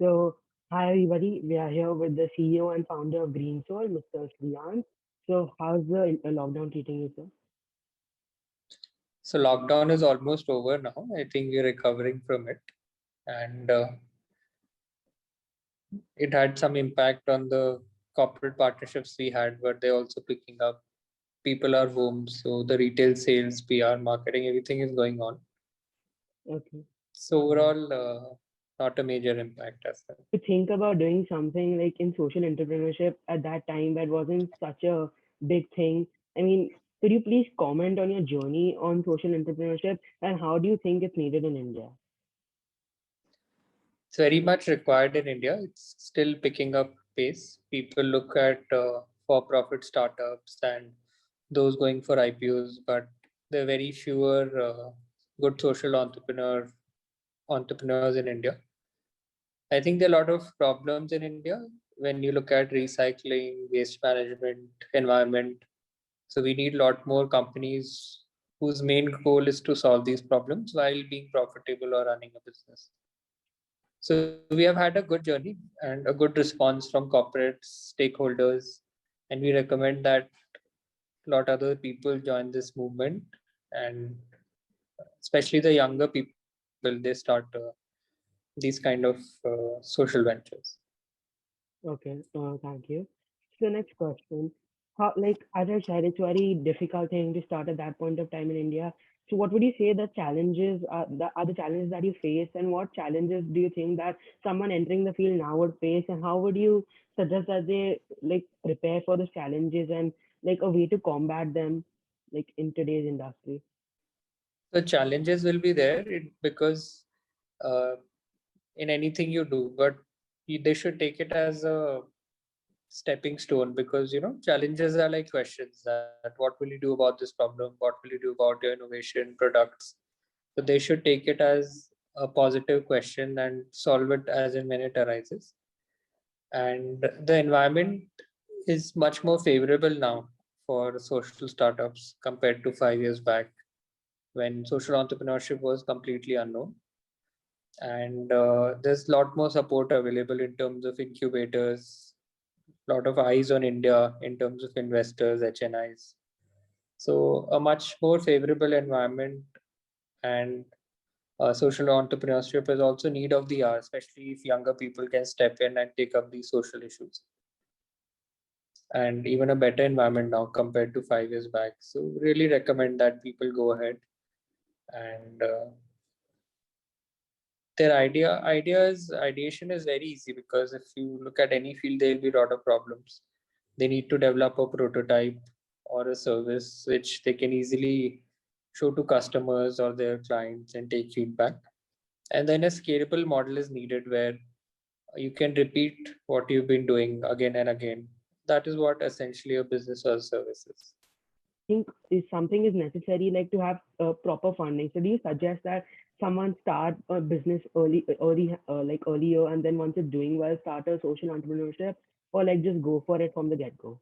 So, hi everybody. We are here with the CEO and founder of Greensole, Mr. Shriyans. So, how's the lockdown treating you, sir? So lockdown is almost over now. I think we're recovering from it, and it had some impact on the corporate partnerships we had, but they're also picking up. People are home, so the retail sales, PR, marketing, everything is going on. Okay. So Uh, overall, not a major impact as so, well. did you think about doing something like in social entrepreneurship at that time that wasn't such a big thing? I mean, could you please comment on your journey on social entrepreneurship and how do you think it's needed in India? It's very much required in India. It's still picking up pace. People look at for-profit startups and those going for IPOs, but there are very fewer good social entrepreneurs in India. I think there are a lot of problems in India when you look at recycling, waste management, environment. So we need a lot more companies whose main goal is to solve these problems while being profitable or running a business. So we have had a good journey and a good response from corporates, stakeholders, and we recommend that a lot of other people join this movement, and especially the younger people, they start these kind of social ventures. Okay, thank you. So next question. How, like as I said, it's very difficult thing to start at that point of time in India. So what would you say the challenges are the challenges that you face, and what challenges do you think that someone entering the field now would face, and how would you suggest that they like prepare for those challenges and like a way to combat them, like in today's industry? The challenges will be there because uh, in anything you do, but they should take it as a stepping stone, because challenges are like questions that what will you do about this problem, what will you do about your innovation products. So they should take it as a positive question and solve it as and when it arises. And the environment is much more favorable now for social startups compared to 5 years back, when social entrepreneurship was completely unknown. And there's a lot more support available in terms of incubators, a lot of eyes on India in terms of investors, HNIs. So a much more favorable environment, and social entrepreneurship is also need of the hour, especially if younger people can step in and take up these social issues. And even a better environment now compared to 5 years back. So really recommend that people go ahead and their ideation is very easy, because if you look at any field, there will be a lot of problems. They need to develop a prototype or a service which they can easily show to customers or their clients and take feedback. And then a scalable model is needed where you can repeat what you've been doing again and again. That is what essentially a business or service is. So do you think is something is necessary like to have proper funding? So do you suggest that someone start a business like earlier, and then once it's doing well, start a social entrepreneurship, or like just go for it from the get go?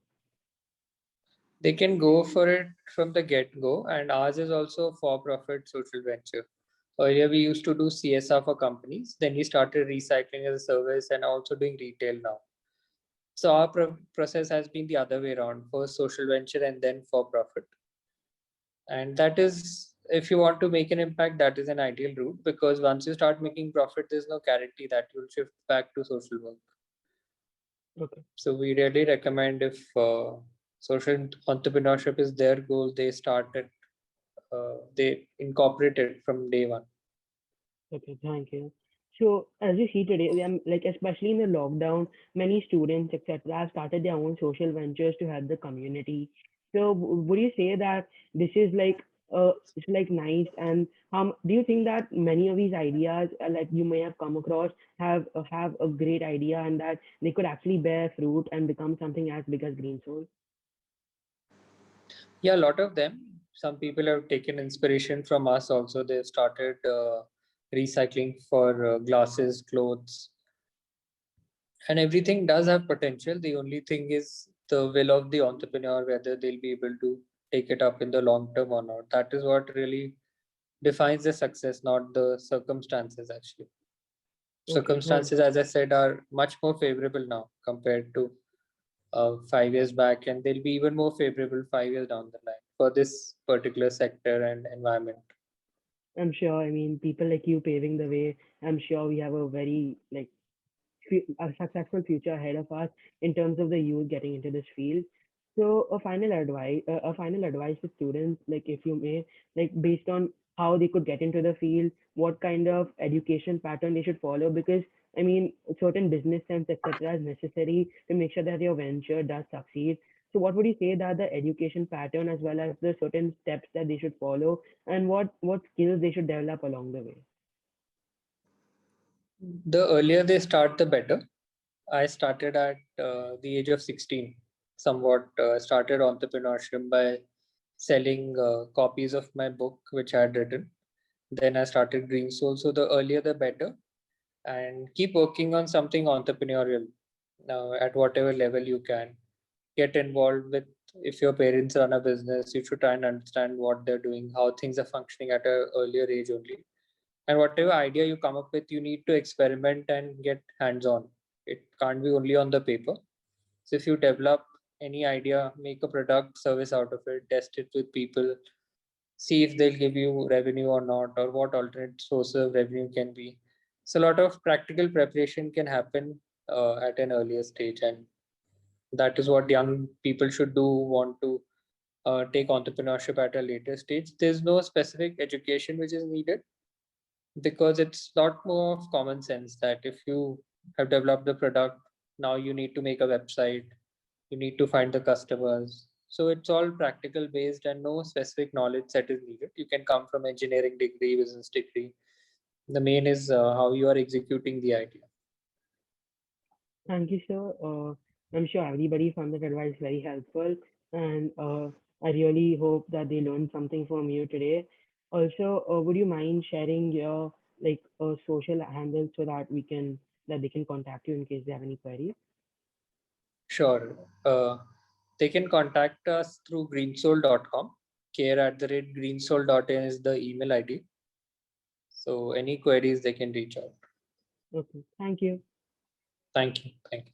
They can go for it from the get go, and ours is also a for profit social venture. Earlier, we used to do CSR for companies, then we started recycling as a service and also doing retail now. So, our process has been the other way around, first social venture and then for profit. And that is, if you want to make an impact, that is an ideal route, because once you start making profit, there's no guarantee that you'll shift back to social work. Okay. So we really recommend, if social entrepreneurship is their goal, they start it, they incorporate it from day one. Okay, thank you. So as you see today, like especially in the lockdown, many students, etc., have started their own social ventures to help the community. So would you say that this is like it's like nice, and do you think that many of these ideas like you may have come across have a great idea and that they could actually bear fruit and become something as big as Green Soul? Yeah, a lot of them. Some people have taken inspiration from us also. They've started recycling for glasses, clothes, and everything does have potential. The only thing is the will of the entrepreneur, whether they'll be able to take it up in the long term or not. That is what really defines the success, not the circumstances, actually. Okay, thanks. Circumstances, as I said, are much more favorable now compared to 5 years back, and they'll be even more favorable 5 years down the line for this particular sector and environment. I'm sure, I mean, people like you paving the way, I'm sure we have a very like a successful future ahead of us in terms of the youth getting into this field. So a final advice to students, like if you may, like based on how they could get into the field, what kind of education pattern they should follow, because I mean, certain business sense, etc., is necessary to make sure that your venture does succeed. So, what would you say that the education pattern, as well as the certain steps that they should follow, and what skills they should develop along the way? The earlier they start, the better. I started at the age of 16, somewhat started entrepreneurship by selling copies of my book, which I had written. Then I started Greensole. So the earlier the better. And keep working on something entrepreneurial at whatever level you can. Get involved with, if your parents run a business, you should try and understand what they're doing, how things are functioning at an earlier age only. And whatever idea you come up with, you need to experiment and get hands on. It can't be only on the paper. So if you develop any idea, make a product service out of it, test it with people, see if they'll give you revenue or not, or what alternate source of revenue can be. So a lot of practical preparation can happen at an earlier stage, and that is what young people should do who want to take entrepreneurship at a later stage. There's no specific education which is needed, because it's a lot more of common sense that if you have developed the product, now you need to make a website, you need to find the customers. So it's all practical based and no specific knowledge set is needed. You can come from engineering degree, business degree. The main is how you are executing the idea. Thank you, sir. I'm sure everybody found that advice very helpful, and I really hope that they learned something from you today. Also, would you mind sharing your social handle so that they can contact you in case they have any queries? Sure. They can contact us through greensole.com. care@greensole.in is the email ID. So any queries they can reach out. Okay, thank you. Thank you. Thank you.